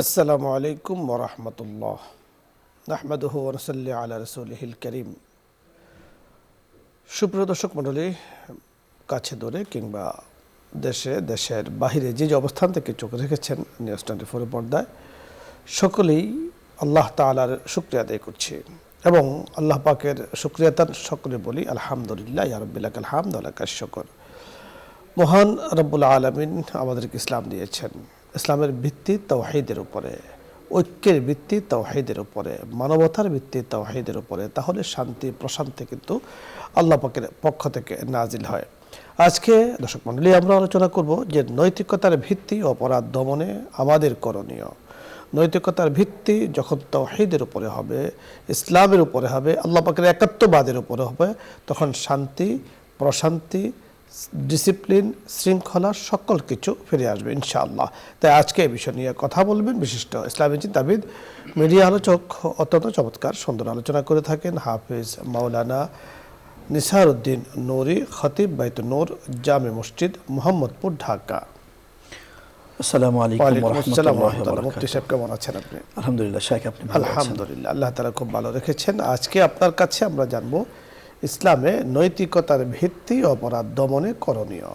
আসসালামু আলাইকুম ওয়া রাহমাতুল্লাহ। নাহমাদুহু ওয়া নুসাল্লি আলা রাসূলিহিল কারীম। সুপ্রিয় দর্শক মণ্ডলী, কাছে দূরে কিংবা দেশের বাহিরে যে অবস্থান থেকে চোখ রেখেছেন নিউজ 24 পর্দায়, সকলেই আল্লাহ তাআলার শুকরিয়া আদায় করছি এবং আল্লাহ পাকের শুকরিয়া তান সকলে বলি আলহামদুলিল্লাহ ইয়া রাব্বিল লাকাল হামদু ওয়া লাকাশ শুকর। মহান রব্বুল আলামিন আমাদেরকে ইসলাম দিয়েছেন। ইসলামের ভিত্তি তাওহীদের উপরে, ঐক্যের ভিত্তি তাওহীদের উপরে, মানবতার ভিত্তি তাওহীদের উপরে। তাহলে শান্তি প্রশান্তি কিন্তু আল্লাহ পাকের পক্ষ থেকে নাজিল হয়। আজকে দর্শক মণ্ডলী, আমরা আলোচনা করব যে নৈতিকতার ভিত্তি অপরাধ দমনে আমাদের করণীয়। নৈতিকতার ভিত্তি যখন তাওহীদের উপরে হবে, ইসলামের উপরে হবে, আল্লাহ পাকের একাত্মবাদের উপরে হবে, তখন শান্তি প্রশান্তি ডিসিপ্লিন শৃঙ্খলা সকল কিছু ফিরে আসবে ইনশাআল্লাহ। তাই আজকে এই বিষয় নিয়ে কথা বলবেন বিশিষ্ট ইসলামী চিন্তাবিদ, মিডিয়া আলোচক, অত্যন্ত চমৎকার সুন্দর আলোচনা করে থাকেন হাফিজ মাওলানা নিসার উদ্দিন নুরি, খতিব বাইতুন নূর, জামে মসজিদ, মোহাম্মদপুর, ঢাকা। আসসালামু আলাইকুম ওয়া রাহমাতুল্লাহি ওয়া বারাকাতুহু। মুফতি সাহেব কেমন আছেন আপনি? আলহামদুলিল্লাহ শাইখ, আপনি ভালো আছেন? আলহামদুলিল্লাহ, আল্লাহ তাআলা খুব ভালো রেখেছেন। আজকে আপনার কাছে আমরা জানবো ইসলামে নৈতিকতার ভিত্তি অপরাধ দমনে করণীয়।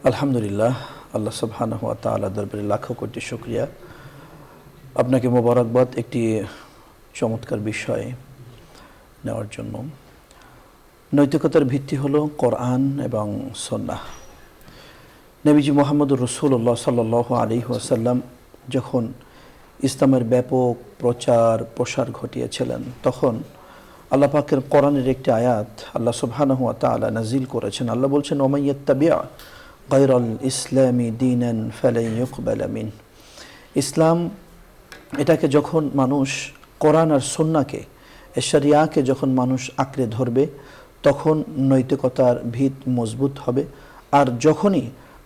আলহামদুলিল্লাহ, আল্লাহ সুবহানাহু ওয়া তাআলার দরবারে লাখো কোটি শুকরিয়া। আপনাকে মোবারকবাদ একটি চমৎকার বিষয় নেওয়ার জন্য। নৈতিকতার ভিত্তি হলো কোরআন এবং সুন্নাহ। নবীজি মুহাম্মদুর রাসূলুল্লাহ সাল্লাল্লাহু আলাইহি ওয়াসাল্লাম যখন ইসলামের ব্যাপক প্রচার প্রসার ঘটিয়েছিলেন, তখন আল্লাহ পাকের কোরআনের একটি আয়াত আল্লাহ সুবহানাহু ওয়া তাআলা নাজিল করেছেন। আল্লাহ বলছেন, ওয়া মান ইয়াত্তাবি' গায়রাল ইসলামি দীনান ফালান ইউকবালা মিন। ইসলাম এটাকে যখন মানুষ কোরআন আর সুন্নাহকে, শরিয়াকে যখন মানুষ আঁকড়ে ধরবে, তখন নৈতিকতার ভিত মজবুত হবে। আর যখনই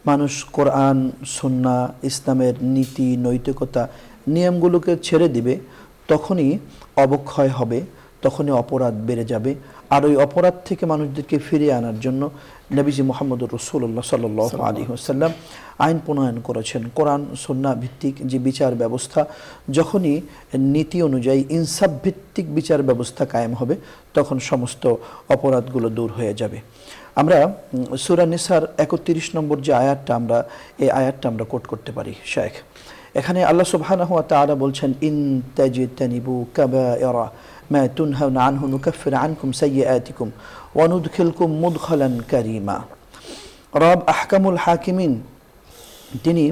মানুষ কোরআন সুন্নাহ ইসলামের নীতি নৈতিকতা নিয়মগুলোকে ছেড়ে দিবে, তখনই অবক্ষয় হবে, তখনই অপরাধ বেড়ে যাবে। আর ওই অপরাধ থেকে মানুষদেরকে ফিরিয়ে আনার জন্য নবীজি মুহাম্মদুর রাসূলুল্লাহ সাল্লাল্লাহু আলাইহি ওয়াসাল্লাম আইন প্রণয়ন করেছেন। কোরআন সুন্নাহ ভিত্তিক যে বিচার ব্যবস্থা, যখনই নীতি অনুযায়ী ইনসাফ ভিত্তিক বিচার ব্যবস্থা কায়েম হবে, তখন সমস্ত অপরাধগুলো দূর হয়ে যাবে। আমরা সূরা নিসার 31 নম্বর যে আয়াতটা, এই আয়াতটা আমরা কোট করতে পারি শাইখ। এখানে আল্লাহ সুবহানাহু ওয়া তাআলা বলছেন, ইন তাজতানিবু কাবায়রা মা তুনহাউনা আনহু নুকাফির আনকুম সাইয়্যাতিকুম ওয়া নুদখিলকুম মুদখালান কারীমা। রব আহকামুল হাকিমিন, তিনি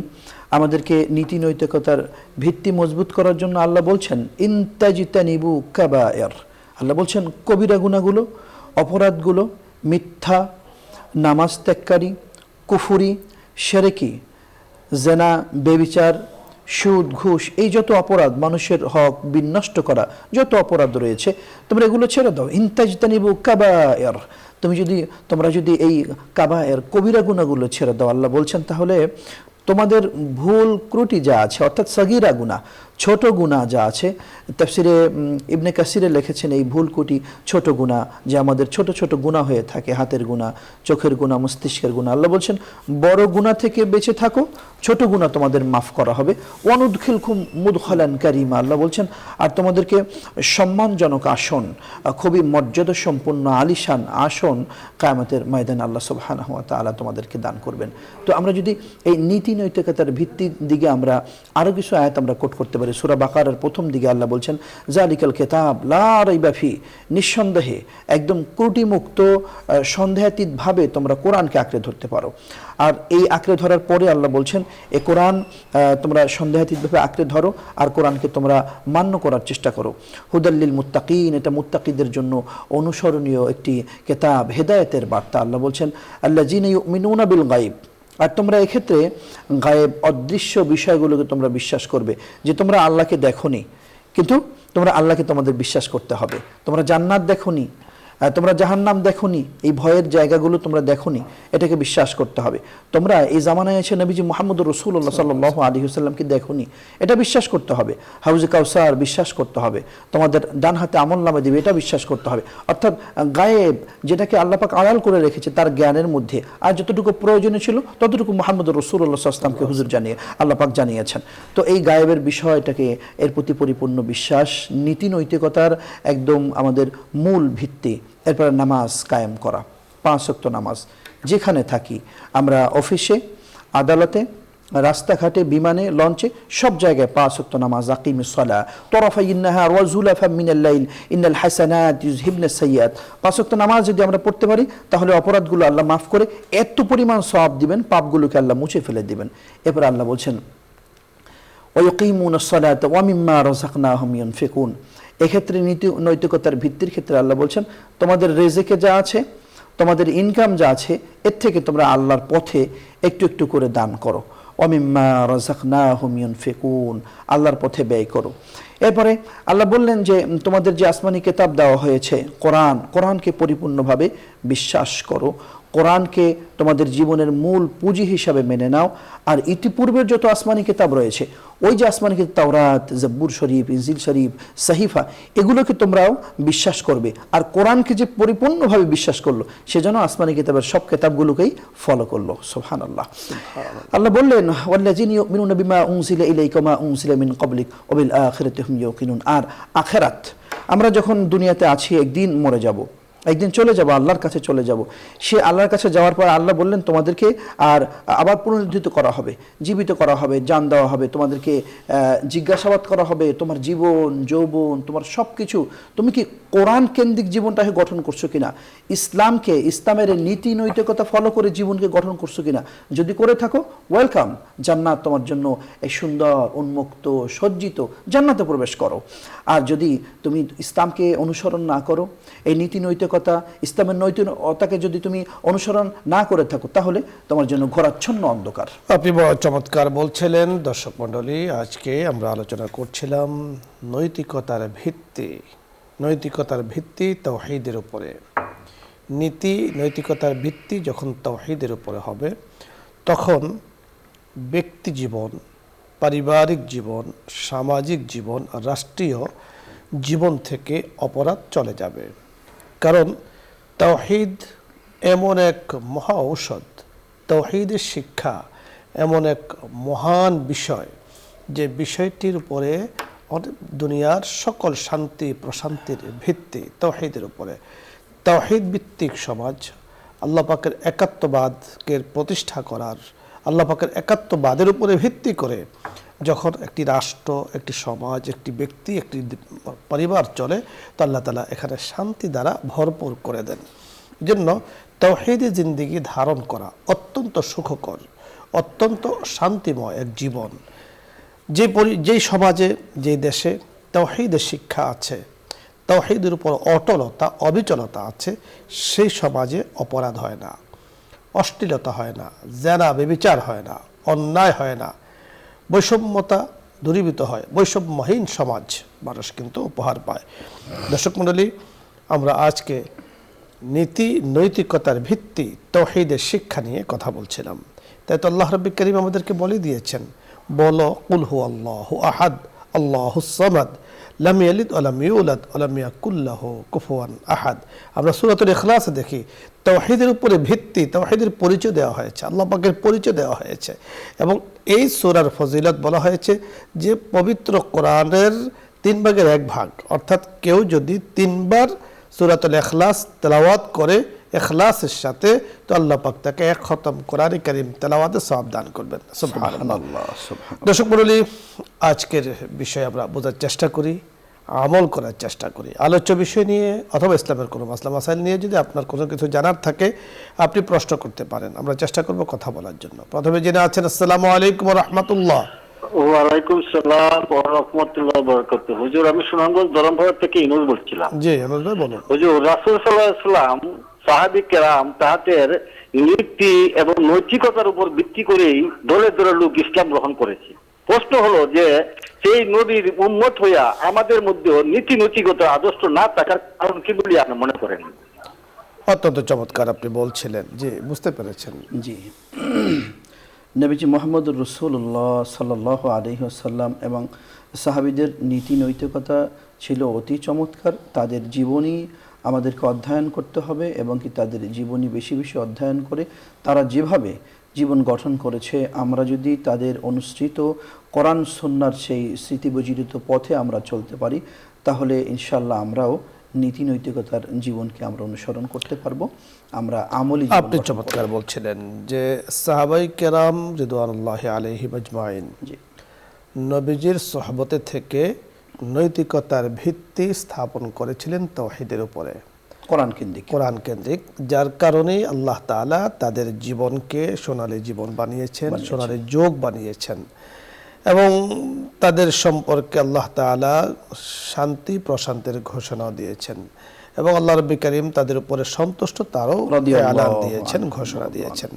আমাদেরকে নীতি নৈতিকতার ভিত্তি মজবুত করার জন্য আল্লাহ বলছেন, ইন তাজতানিবু কাবায়র। আল্লাহ বলছেন কবিরা গুনাহগুলো, অপরাধগুলো, মিথ্যা, নামাজ ত্যাগকারী, কুফরি, শিরকি, জেনা, বেবিচার, সুদ, ঘুষ, এই যত অপরাধ, মানুষের হক বিনষ্ট করা যত অপরাধ রয়েছে, তোমরা এগুলো ছেড়ে দাও। ইনতাজতানিবু কাবায়ের, তোমরা যদি এই কাবায়ের কবিরা গুনাহগুলো ছেড়ে দাও, আল্লাহ বলছেন, তাহলে তোমাদের ভুল ত্রুটি যা আছে, অর্থাৎ সগীরা গুনাহ, ছোট গুনাহ যা আছে, তাফসিরে ইবনে কাসিরে লিখেছেন এই ভুল ত্রুটি ছোট গুনাহ, যে আমাদের ছোট ছোট গুনাহ হয়ে থাকে, হাতের গুনাহ, চোখের গুনাহ, মস্তিষ্কের গুনাহ, আল্লাহ বলছেন বড় গুনাহ থেকে বেঁচে থাকো, ছোট গুনাহ তোমাদের মাফ করা হবে। ওয়ানুদখিলকুম মুদখালান কারীমা, আল্লাহ বলছেন আর তোমাদেরকে সম্মানজনক আসন, খুবই মর্যাদা সম্পন্ন আলিশান আসন কিয়ামতের ময়দানে আল্লাহ সুবহানাহু ওয়া তাআলা তোমাদেরকে দান করবেন। তো আমরা যদি এই নীতি নৈতিকতার ভিত্তির দিকে আমরা আরো কিছু আয়াত আমরা কোট করতে পারি। সূরা বাকারার প্রথম দিকে আল্লাহ বলছেন, যালিকাল কিতাব লা রাইবা ফি, নিঃসন্দেহে একদম ত্রুটিমুক্ত সন্দেহাতীতভাবে তোমরা কোরআনকে আঁকড়ে ধরতে পারো। আর এই আঁকড়ে ধরার পরে আল্লাহ বলছেন, এ কোরআন তোমরা সন্দেহাতীতভাবে আঁকড়ে ধরো আর কোরআনকে তোমরা মান্য করার চেষ্টা করো। হুদাল্লিল মুত্তাকিন, এটা মুত্তাকিদের জন্য অনুসরণীয় একটি কিতাব, হেদায়েতের বার্তা। আল্লাহ বলছেন, আল্লাযীনা ইউমিনুনা বিল গায়ব, আর তোমরা এক্ষেত্রে গায়েব অদৃশ্য বিষয়গুলোকে তোমরা বিশ্বাস করবে, যে তোমরা আল্লাহকে দেখোনি, কিন্তু তোমরা আল্লাহকে তোমাদের বিশ্বাস করতে হবে। তোমরা জান্নাত দেখোনি, তোমরা জাহান্নাম দেখোনি, এই ভয়ের জায়গাগুলো তোমরা দেখোনি, এটাকে বিশ্বাস করতে হবে। তোমরা এই জামানায় এসে নবীজি মুহাম্মদুর রাসূলুল্লাহ সাল্লাল্লাহু আলাইহি ওয়াসাল্লামকে দেখোনি, এটা বিশ্বাস করতে হবে। হাউজে কাউসার বিশ্বাস করতে হবে, তোমাদের ডান হাতে আমলনামা দিবে, এটা বিশ্বাস করতে হবে। অর্থাৎ গায়েব যেটাকে আল্লাহ পাক আড়াল করে রেখেছে তার জ্ঞানের মধ্যে আর যতটুকু প্রয়োজনীয় ছিল ততটুকু মুহাম্মদুর রাসূলুল্লাহ সাল্লাল্লাহু আলাইহি ওয়াসাল্লামকে হুজুর জানিয়ে আল্লাহ পাক জানিয়েছেন। তো এই গায়েবের বিষয়টাকে, এর প্রতি পরিপূর্ণ বিশ্বাস নীতি নৈতিকতার একদম আমাদের মূল ভিত্তি। এরপরে নামাজ কায়েম করা, 5 ওয়াক্ত নামাজ। যেখানে থাকি আমরা, অফিসে, আদালতে, রাস্তাঘাটে, বিমানে, লঞ্চে, সব জায়গায় 5 ওয়াক্ত নামাজ। আকিমিস সালাহ তরফাইন নাহার ওয়া যুলাফা মিনাল লাইল ইন্নাল হাসানাত ইউযহিবনাস সাইয়্যাত। 5 ওয়াক্ত নামাজ যদি আমরা পড়তে পারি তাহলে অপরাধগুলো আল্লাহ মাফ করে এত পরিমাণ সওয়াব দিবেন, পাপগুলোকে আল্লাহ মুছে ফেলে দিবেন। এরপর আল্লাহ বলছেন ওয়ায়ুকিমুনাস সালাতা ওয়া মিম্মা রাযাকনাহুম ইউনফিকুন। এক্ষেত্রে নীতি নৈতিকতার ভিত্তির ক্ষেত্রে আল্লাহ বলছেন তোমাদের রেজেকে যা আছে, তোমাদের ইনকাম যা আছে, এর থেকে তোমরা আল্লাহর পথে একটু একটু করে দান করো। ওয়া মিম্মা রাযাকনাহুম ইউনফিকুন, আল্লাহর পথে ব্যয় করো। এরপরে আল্লাহ বললেন যে তোমাদের যে আসমানি কিতাব দেওয়া হয়েছে কোরআনকে পরিপূর্ণভাবে বিশ্বাস করো, কোরআনকে তোমাদের জীবনের মূল পুঁজি হিসাবে মেনে নাও। আর ইতিপূর্বের যত আসমানি কিতাব রয়েছে, ওই যে আসমানি কিতাব তাওরাত, জব্বুর শরীফ, ইনজিল শরীফ, সাহিফা, এগুলোকে তোমরাও বিশ্বাস করবে। আর কোরআনকে যে পরিপূর্ণভাবে বিশ্বাস করলো সেজন্য আসমানি কিতাবের সব কিতাবগুলোকেই ফলো করলো। সুবহানাল্লাহ। আল্লাহ বললেন ওয়াল্লাযিনা ইউমিনুনা বিমা উনজিলা ইলাইকা ওয়া মা উনজিলা মিন ক্বাবলিক ওয়া বিল আখিরাতি হুম ইউকিনুন। আর আখিরাত, আমরা যখন দুনিয়াতে আছি একদিন মরে যাব, একদিন চলে যাব, আল্লাহর কাছে চলে যাব। সে আল্লাহর কাছে যাওয়ার পর আল্লাহ বললেন তোমাদেরকে আবার পুনরুদ্ধিত করা হবে, জীবিত করা হবে, জান দেওয়া হবে, তোমাদেরকে জিজ্ঞাসাবাদ করা হবে, তোমার জীবন যৌবন, তোমার সব কিছু, তুমি কি কোরআন কেন্দ্রিক জীবনটাকে গঠন করছো কিনা, ইসলামের নীতি নৈতিকতা ফলো করে জীবনকে গঠন করছো কিনা। যদি করে থাকো, ওয়েলকাম, জান্নাত তোমার জন্য এই সুন্দর উন্মুক্ত সজ্জিত জান্নাতে প্রবেশ করো। আর যদি তুমি ইসলামকে অনুসরণ না করো, এই নীতি নৈতিকতা, ইসলামের নৈতিকতাকে যদি তুমি অনুসরণ না করে থাকো, তাহলে তোমার জন্য ঘোরাচ্ছন্ন অন্ধকার। আপনি বড় চমৎকার বলছিলেন। দর্শক মণ্ডলী, আজকে আমরা আলোচনা করছিলাম নৈতিকতার ভিত্তি তাওহীদের উপরে। নীতি নৈতিকতার ভিত্তি যখন তাওহীদের উপরে হবে, তখন ব্যক্তি জীবন, পারিবারিক জীবন, সামাজিক জীবন, রাষ্ট্রীয় জীবন থেকে অপরাধ চলে যাবে। কারণ তাওহীদ এমন এক মহা ঔষধ, তাওহীদের শিক্ষা এমন এক মহান বিষয়, যে বিষয়টির উপরে দুনিয়ার সকল শান্তি প্রশান্তির ভিত্তি তাওহীদের উপরে। তাওহীদ ভিত্তিক সমাজ, আল্লাহ পাকের একাত্মবাদকে প্রতিষ্ঠা করার, আল্লাহ পাকের একাত্মবাদের উপরে ভিত্তি করে যখন একটি রাষ্ট্র, একটি সমাজ, একটি ব্যক্তি, একটি পরিবার চলে, তো আল্লাহ তাআলা এখানে শান্তি দ্বারা ভরপুর করে দেন। জন্য তাওহীদি জিন্দেগি ধারণ করা অত্যন্ত সুখকর, অত্যন্ত শান্তিময় এক জীবন। যেই সমাজে, যে দেশে তাওহীদের শিক্ষা আছে, তাওহীদের উপর অটলতা, অবিচলতা আছে, সেই সমাজে অপরাধ হয় না, অশ্লীলতা হয় না, জেনা ব্যভিচার হয় না, অন্যায় হয় না, বৈষম্যতা দূরীভূত হয়, বৈষম্যহীন সমাজ মানুষ কিন্তু উপহার পায়। দর্শক মণ্ডলী, আমরা আজকে নীতি নৈতিকতার ভিত্তি তাওহীদের শিক্ষা নিয়ে কথা বলছিলাম। তাই তো আল্লাহ রাব্বুল কারীম আমাদেরকে বলে দিয়েছেন, বলো কুল হু আল্লাহু আহাদ আল্লাহুস সামাদ লাম ইয়ালিদ ওয়া লাম ইউলাদ ওয়া লাম ইয়াকুল লাহু কুফুয়ান আহাদ। আমরা সূরাতুল ইখলাসে দেখি তাওহীদের উপরে ভিত্তি, তাওহীদের পরিচয় দেওয়া হয়েছে, আল্লাহ পাকের পরিচয় দেওয়া হয়েছে। এবং এই সূরার ফজিলত বলা হয়েছে যে পবিত্র কোরআনের 3 ভাগের 1 ভাগ, অর্থাৎ কেউ যদি 3 বার সূরাতুল ইখলাস তেলাওয়াত করে ইখলাসের সাথে, তো আল্লাহ পাক তাকে 1 খতম কোরআন কারীম তেলাওয়াতের সওয়াব দান করবেন। সুবহানাল্লাহ। দর্শক মণ্ডলী, আজকের বিষয় আমরা বোঝার চেষ্টা করি, আমল করার চেষ্টা করি। আলোচ্য বিষয় নিয়ে অথবা ইসলামের কোনো মাসলা মাসাইল নিয়ে যদি আপনার কোনো কিছু জানার থাকে, আপনি প্রশ্ন করতে পারেন, আমরা চেষ্টা করব কথা বলার জন্য। প্রথমে যিনি আছেন, আসসালামু আলাইকুম ওয়া রাহমাতুল্লাহ। ওয়ালাইকুম সালাম ওয়া রাহমাতুল্লাহি ওয়া বারাকাতুহু। হুজুর, আমি সুনামগঞ্জ ধরমপাড়া থেকে ইনুস বলছিলাম। জি ইনুস ভাই বলুন। হুজুর, রাসূল সাল্লাল্লাহু আলাইহি ওয়াসাল্লাম, সাহাবী কেরাম তাদের নীতি এবং নৈতিকতার উপর ভিত্তি করেই দলে দলে লোক ইসলাম গ্রহণ করেছে। প্রশ্ন হলো যে সেই নবীর উম্মত হইয়া আমাদের মধ্যে নীতি নৈতিকতা আদর্শ না থাকার কারণ কি বলে আপনি মনে করেন? অত্যন্ত চমৎকার আপনি বলছিলেন, জি বুঝতে পেরেছেন। জি, নবীজি মোহাম্মদুর রসুল্লাহ সাল্লাল্লাহু আলাইহি ওয়াসাল্লাম এবং সাহাবীদের নীতি নৈতিকতা ছিল অতি চমৎকার। তাদের জীবনী আমাদেরকে অধ্যয়ন করতে হবে এবং কি তাদের জীবনী বেশি বেশি অধ্যয়ন করে তারা যেভাবে জীবন গঠন করেছে, আমরা যদি তাদের অনুসৃত কোরআন সুন্নাহর সেই স্মৃতিবিজড়িত পথে আমরা চলতে পারি, তাহলে ইনশাআল্লাহ আমরাও নীতি নৈতিকতার জীবনকে আমরা অনুসরণ করতে পারবো। আমরা আমলি জীবন আপনি গঠন চমৎকার বলছিলেন যে সাহাবাই কেরাম রিদওয়ানুল্লাহি আলাইহিম আজমাইন জি নবীজির সোহবতে থেকে নৈতিকতার ভিত্তি স্থাপন করেছিলেন তাওহীদের উপরে, কোরআন কেন্দ্রিক। কোরআন কেন্দ্রিক, যার কারণে আল্লাহ তাআলা তাদের জীবনকে সোনালী জীবন বানিয়েছেন, সোনালী যুগ বানিয়েছেন এবং তাদের সম্পর্কে আল্লাহ তাআলা শান্তি প্রশান্তির ঘোষণা দিয়েছেন এবং আল্লাহ রাব্বুল কারীম তাদের উপরে সন্তুষ্ট তারও এলান দিয়েছেন, ঘোষণা দিয়েছেন।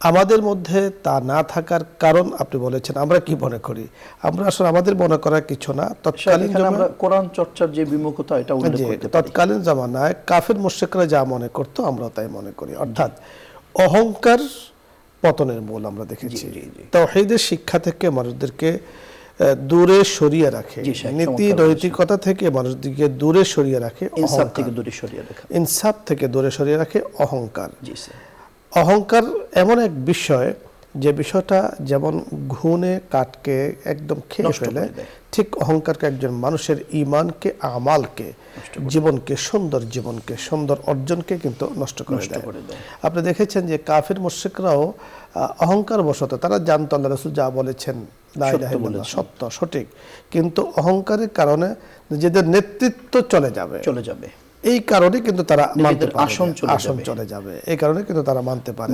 আমাদের মধ্যে তা না থাকার কারণ আপনি বলেছেন, আমরা কি মনে করি? আমরা আসলে আমাদের মনে করার কিছু না, তৎকালীন আমরা কোরআন চর্চার যে বিমুখতা এটা উল্লেখ করতে পারি। তৎকালীন জামানায় কাফির মুশরিকরা যা মনে করতো আমরা তাই মনে করি, অর্থাৎ অহংকার পতনের মূল আমরা দেখেছি। তাওহীদের শিক্ষা থেকে মানুষদেরকে দূরে সরিয়ে রাখে, নীতি নৈতিকতা থেকে মানুষদেরকে দূরে সরিয়ে রাখে, ইনসাফ থেকে দূরে সরিয়ে রাখে, ইনসাফ থেকে দূরে সরিয়ে রাখে অহংকার। জি স্যার। অহংকার এমন এক বিষয় যে বিষয়টা যেমন ঘুণে কাঠকে একদম খেয়ে ফেলে, ঠিক অহংকারকে একজন মানুষের ঈমানকে, আমালকে, জীবনকে, সুন্দর অর্জনকে কিন্তু নষ্ট করে দেয়। আপনি দেখেছেন যে কাফির মুশরিকরাও অহংকার বশত তারা জানতো আল্লাহ রাসূল যা বলেছেন লা ইলাহা ইল্লাল্লাহ সত্য সঠিক, কিন্তু অহংকারের কারণে নিজেদের নেতৃত্ব চলে যাবে, এই কারণে কিন্তু তারা মানতে পারে, আসন চলে যাবে, এই কারণে কিন্তু তারা মানতে পারে।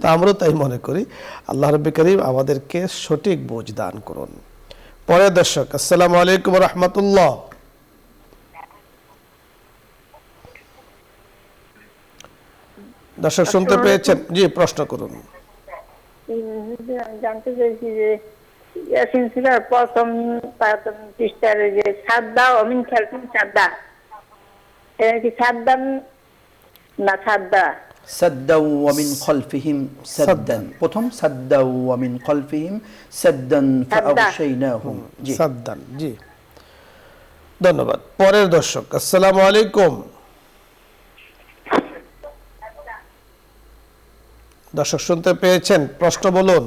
তা আমরা তাই মনে করি। আল্লাহ রাব্বুল কারীম আমাদেরকে সঠিক বুঝ দান করুন। পরে দর্শক, আসসালামু আলাইকুম ওয়া রাহমাতুল্লাহ। দর্শক শুনতে পেয়েছেন? জি, প্রশ্ন করুন। জানতে চাইছি যে ইয়াসিন সূরার প্রথম পৃষ্ঠারে যে সাদ্দা অমিন খালফিন সাদ্দা, এটা কি সাদ্দান না সাদ্দা? সাদ্দাউ ওয়া মিন খালফিহিম সাদ্দান, প্রথম সাদ্দাউ ওয়া মিন খালফিহিম সাদ্দান ফাআগশাইনাহুম। জি সাদ্দান, জি ধন্যবাদ। পরের দর্শক, আসসালামু আলাইকুম। দর্শক শুনতে পেয়েছেন? প্রশ্ন বলুন।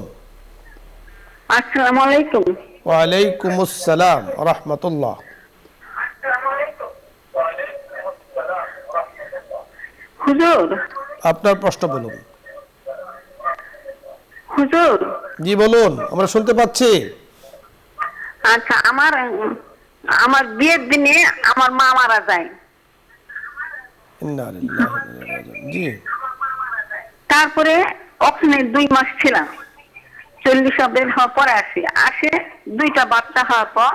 আসসালামু আলাইকুম। ওয়া আলাইকুম আসসালাম ওয়া রাহমাতুল্লাহ। হুজুর, আপনার প্রশ্ন বলুন। হুজুর, জি বলুন, আমরা শুনতে পাচ্ছি। আচ্ছা, আমার বিয়ের দিনে আমার মা মারা যায়। ইন্না লিল্লাহি ওয়া ইন্না ইলাইহি রাজিউন। জি। তারপরে ওখানে 2 মাস ছিলাম, 40 বের হওয়ার পরে আসে 2টা বাচ্চা হওয়ার পর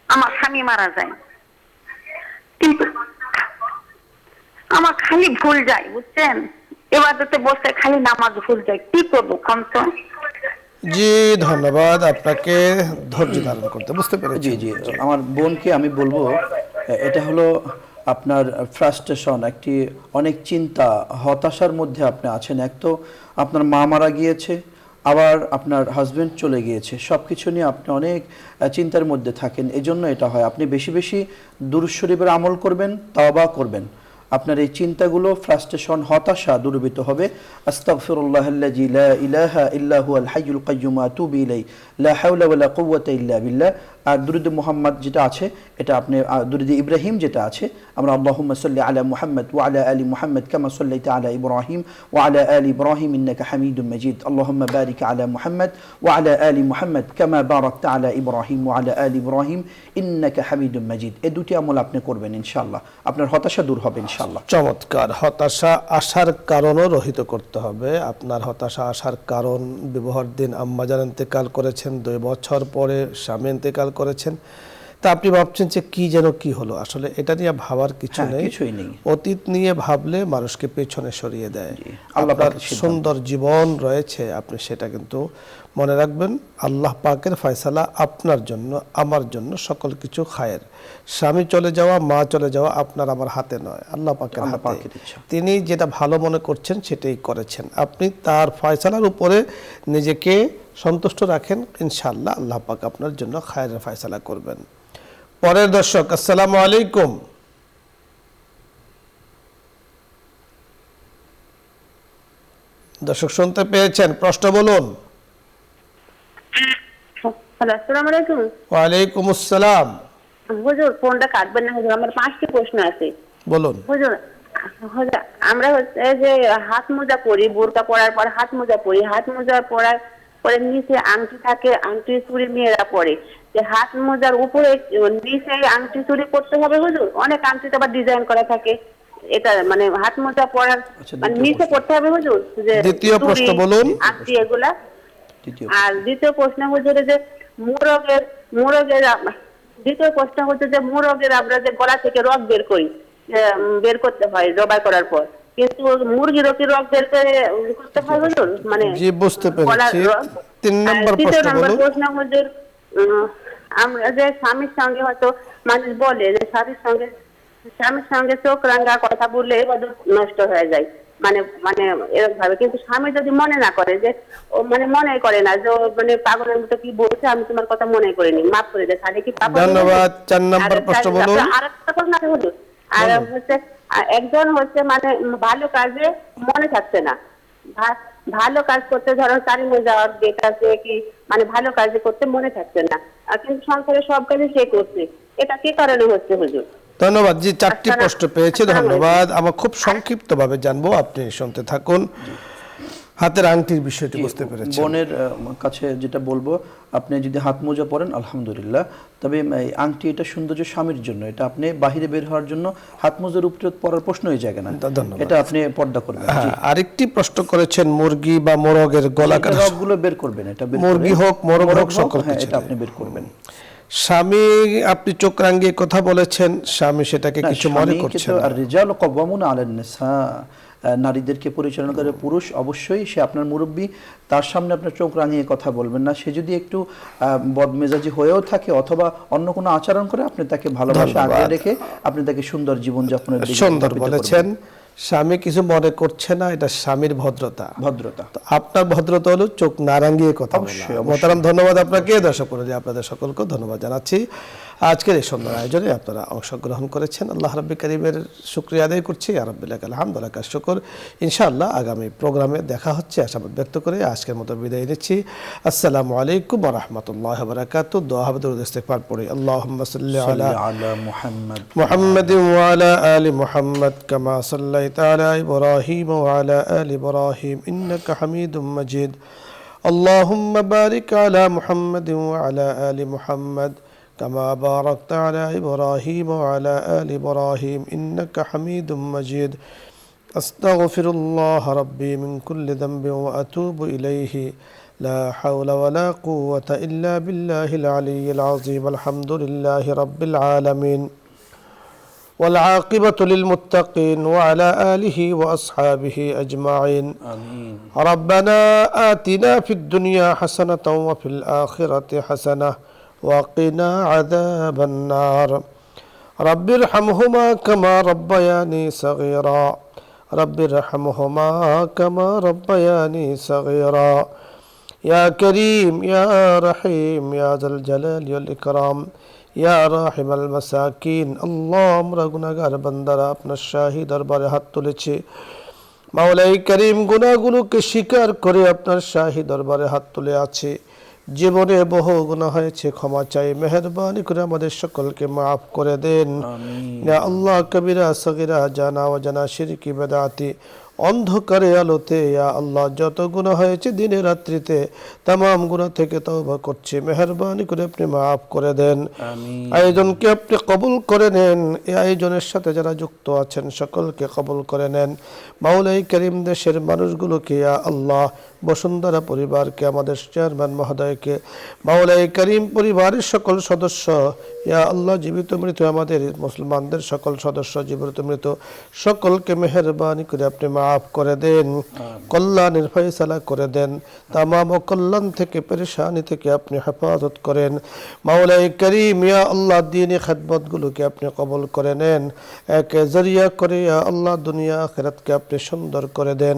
আমার স্বামী মারা যায়। কিন্তু আমার খালি ভুল যায়, বুঝছেন, ইবাদতে বসে খালি নামাজ ভুল যায়, কি করবো কোন তো? জি ধন্যবাদ আপনাকে, ধৈর্য ধারণ করতে, বুঝতে পেরেছি। জি আমার বোনকে আমি বলবো, এটা হলো আপনার ফ্রাস্ট্রেশন, একটি অনেক চিন্তা, হতাশার মধ্যে আপনি আছেন। এক তো আপনার মা মারা গিয়েছে, আবার আপনার হাজবেন্ড চলে গিয়েছে, সব কিছু নিয়ে আপনি অনেক চিন্তার মধ্যে থাকেন। এজন্য এটা হয়, আপনি বেশি বেশি দুরূদ শরীফের আমল করবেন, তাওবা করবেন, আপনার এই চিন্তাগুলো, ফ্রাস্ট্রেশন, হতাশা দূরীভূত হবে। আস্তাগফিরুল্লাহাল্লাযী লা ইলাহা ইল্লা হুয়াল হাইয়ুল কাইয়্যুম ওয়া আতুবু ইলাইহি লা হাওলা ওয়ালা কুওয়াতা ইল্লা বিল্লাহ। আর দুরূদ মুহাম্মদ যেটা আছে, এটা আপনি দুরূদ ইব্রাহিম যেটা আছে, আমরা আল্লাহুম্মা সাল্লি আলা মুহাম্মদ ওয়া আলা আলি মুহাম্মদ কামা সাল্লাইতা আলা ইব্রাহিম ওয়া আলা আলি ইব্রাহিম ইন্নাকা হামিদুম মাজিদ। আল্লাহুম্মা বারিক আলা মুহাম্মদ ওয়া আলা আলি মুহাম্মদ কামা বারাকতা আলা ইব্রাহিম ওয়া আলা আলি ইব্রাহিম ইন্নাকা হামিদুম মাজিদ। এই দুটি আমল আপনি করবেন, ইনশাআল্লাহ আপনার হতাশা দূর হবে ইনশাআল্লাহ। চমৎকার। হতাশা আসার কারণও রহিত করতে হবে। আপনার হতাশা আসার কারণ, বিবাহের দিন আম্মাজান ইন্তেকাল করেছেন, 2 বছর পরে স্বামী ইন্তেকাল করেছেন, তা আপনি ভাবছেন যে কি যেন কি হলো, আসলে এটা নিয়ে ভাবার কিছু হ্যাঁ, নেই। কিছুই নেই। অতীত নিয়ে ভাবলে মানুষকে পেছনে সরিয়ে দেয়। আল্লাহ আপনার পাকের সিদ্ধান্ত। সুন্দর জীবন রয়েছে, আপনি সেটা কিন্তু মনে রাখবেন আল্লাহ পাকের ফয়সালা আপনার জন্য, আমার জন্য সকল কিছু খায়ের। স্বামী চলে যাওয়া, মা চলে যাওয়া আপনার আমার হাতে নয়, আল্লাহ পাকের আল্লাহ হাতে। পাকের ইচ্ছা। তিনি যেটা ভালো মনে করছেন সেটাই করেছেন, আপনি তার ফয়সালার উপরে নিজেকে সন্তুষ্ট রাখেন, ইনশাআল্লাহ আল্লাহ পাক আপনার জন্য খায়ের ফয়সালা করবেন। পরের দর্শক, আসসালামু আলাইকুম। দর্শক শুনতে পেয়েছেন, প্রশ্ন বলুন। হ্যালো, আসসালামু আলাইকুম। ওয়ালাইকুম আসসালাম, হুজুর ফোনটা কাটবেন না হুজুর, আমার 5টি প্রশ্ন আছে। বলুন। হুজুর, হুজুর আমরা হচ্ছে যে হাত মোজা পরি, বোরকা পরার পর হাত মোজা পরি, হাত মোজা পরার পরে নিচে আংটি থাকে, আংটি চুড়ি মেয়েরা পরে, যে হাত মোজার উপরে নিচে আংটি চুড়ি করতে হবে হুজুর? অনেক আংটিতে আবার ডিজাইন করা থাকে, এটা মানে হাত মোজা পরার আচ্ছা, মানে দ্বিতীয় নিচে প্রশ্ন। পড়তে হবে হুজুর? যে দ্বিতীয় প্রশ্ন চুড়ি, বলুন। আংটি এগুলা। দ্বিতীয় আর দ্বিতীয় প্রশ্ন হচ্ছে যে মোরগের মোরগের দ্বিতীয় প্রশ্ন হচ্ছে যে মোরগের আমরা যে গলা থেকে রক বের করি, বের করতে হয় জবাই করার পর, কিন্তু মুরগিরও কি রক বের করে করতে হয় হুজুর? মানে জি, বুঝতে গলার পেরেছি। রগ। 3 আর নম্বর তৃতীয় প্রশ্ন নম্বর বলুন। প্রশ্ন হুজুর, আমরা যে স্বামীর সঙ্গে হয়তো মানুষ বলে যে স্বামীর সঙ্গে চোখ রাঙা কথা বললে এবাদত নষ্ট হয়ে যায়, মানে মানে এরকম ভাবে, কিন্তু স্বামী যদি মনে না করে, যে ও মানে মনে করে না যে ও মানে পাগলের মতো কি বলছে, আমি তোমার কথা মনে করিনি, মাফ করে দে, তাহলে কি পাপ হবে? ধন্যবাদ। 4 নম্বর প্রশ্ন বলুন। আর একটা প্রশ্ন আছে হুজুর, আর হচ্ছে একজন হচ্ছে মানে ভালো কাজে মনে থাকছে না, ভালো কাজ করতে ধরো তালিমে যাওয়ার ডেট আছে কি, মানে ভালো কাজ করতে মনে থাকছে না, আর কিন্তু সংসারে সব কাজে সে করছে, এটা কি কারণে হচ্ছে হুজুর? ধন্যবাদ। জি, 4টি প্রশ্ন পেয়েছি, আসসালামু আলাইকুম। ধন্যবাদ। আমার খুব সংক্ষিপ্তভাবে জানবো, আপনি শুনতে থাকুন। হাতের আংটির বিষয়টি বুঝতে পেরেছেন। বোনের কাছে যেটা বলবো, আপনি যদি হাত মোজা পরেন আলহামদুলিল্লাহ, তবে এই আংটি এটা সৌন্দর্য স্বামীর জন্য, এটা আপনি বাহিরে বের হওয়ার জন্য হাত মোজার উপরে পরার প্রশ্নই জায়গা না, ধন্যবাদ। এটা আপনি পর্দা করবেন। হ্যাঁ, আরেকটি প্রশ্ন করেছেন, মুরগি বা মোরগের গলা কাটা। রগগুলো বের করবেন, এটা বের মুরগি করে- হোক, মোরগ হোক, সকল হ্যাঁ, কিছু এটা আপনি বের করবেন। স্বামী, আপনি চোখ রাঙিয়ে কথা বলেছেন, স্বামী সেটাকে না, কিছু মনে স্বামী করছেন কিন্তু না। আর রিজাল কওয়ামুনা আলান নিসা, নারীদেরকে পরিচালনা করে পুরুষ, অবশ্যই সে আপনার মুরব্বী, তার সামনে আপনার চোখ রাঙিয়ে কথা বলবেন না। সে যদি একটু বদমেজাজি হয়েও থাকে অথবা অন্য কোনো আচরণ করে, আপনি তাকে ভালোবাসা আগলে ধন্যবাদ। রেখে আপনি তাকে সুন্দর জীবনযাপনের দিকে সুন্দর ধাবিত বলেছেন। করবেন। স্বামী কিছু মনে করছে না, এটা স্বামীর ভদ্রতা। ভদ্রতা। তো আপনার ভদ্রতা হলো চোখ না রাঙিয়ে কথা বলা। অবশ্যই, অবশ্যই। মোহতারাম, ধন্যবাদ আপনাকে। দর্শক মণ্ডলী, আপনাদের সকলকে ধন্যবাদ জানাচ্ছি। আজকের এই সুন্দর আয়োজনে আপনারা অংশগ্রহণ করেছেন, আল্লাহ রাব্বি কারীমের শুকরিয়া আদায় করছি। আর রাব্বিল আলহামদুলিল্লাহ, কাজ শুকর। ইনশাআল্লাহ আগামী প্রোগ্রামে দেখা হচ্ছে আশাবাদ ব্যক্ত করে আজকের মতো বিদায় নিচ্ছি। আসসালামু আলাইকুম ওয়া রাহমাতুল্লাহি ওয়া বারাকাতুহু। দোয়া হবে, দরুদ ইস্তিগফার পড়ি। আল্লাহুম্মা সাল্লি আলা আলা মুহাম্মদ محمد وعلى آل محمد كما صليت على إبراهيم وعلى آل إبراهيم إنك حميد مجيد. اللهم بارك على محمد وعلى آل محمد كما باركت على إبراهيم وعلى آل إبراهيم إنك حميد مجيد. أستغفر الله ربي من كل ذنب وأتوب إليه. لا حول ولا قوة إلا بالله العلي العظيم. الحمد لله رب العالمين والعاقبة للمتقين وعلى آله وأصحابه أجمعين. আমিন। ربنا آتنا في الدنيا حسنة وفي الآخرة حسنة وقنا عذاب النار. رب ارحمهما كما ربياني صغيرا. رب ارحمهما كما ربياني صغيرا. يا كريم يا رحيم يا ذا الجلال والإكرام يا راحم المساكين. আল্লাহ, আমরা গুনাহগার বান্দারা আপনার শাহী দরবারে হাত তুলেছি। মাওলাই করিম, গুনাহগুলোকে স্বীকার করে আপনার শাহী দরবারে হাত তুলে আছি। জীবনে বহু গুনাহ হয়েছে, ক্ষমা চাই, মেহেরবানি করে আমাদের সকলকে মাফ করে দেন। আমিন। ইয়া আল্লাহ, কবিরা সগীরা জানা ও জানা শিরকি বেদাতি অন্ধকারে আলোতে ইয়া আল্লাহ যত গুনাহ হয়েছে দিনে রাত্রিতে তামাম গুনাহ থেকে তওবা করছি, মেহেরবানি করে আপনি মাফ করে দেন। আমিন। আয়োজনকে আপনি কবুল করে নেন, এই আয়োজনের সাথে যারা যুক্ত আছেন সকলকে কবুল করে নেন। মাওলাই করিম দেশের মানুষগুলোকে ইয়া আল্লাহ, বসুন্ধরা পরিবারকে, আমাদের চেয়ারম্যান মহোদয়কে, মাওলাই করিম পরিবারের সকল সদস্য, ইয়া আল্লাহ জীবিত মৃত আমাদের মুসলমানদের সকল সদস্য জীবিত মৃত সকলকে মেহেরবানি করে আপনি মাফ করে দেন, কল্যাণের ফয়সালা করে দেন, তামাম অকল্যাণ থেকে পেরেশানি থেকে আপনি হেফাজত করেন। মাওলাই করিম ইয়া আল্লাহ দ্বীনি খিদমতগুলোকে আপনি কবুল করে নেন, এক জরিয়া করে ইয়া আল্লাহ দুনিয়া আখিরাতকে আপনি সুন্দর করে দেন।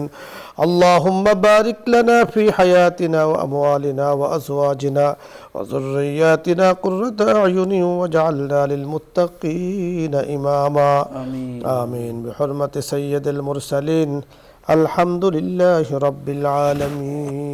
আল্লাহুম্মা বারিক লানা ফি হায়াতিনা ওয়া আমওয়ালিনা ওয়া আজওয়াজিনা ওয়া যুররিয়াতিনা কুররাতা আয়ুনি ওয়াজআলনা লিল মুত্তাকিনা ইমামা। আমিন। আমিন বিহুরমাতি সাইয়্যিদিল মুরসালিন। আলহামদুলিল্লাহি রাব্বিল আলামিন।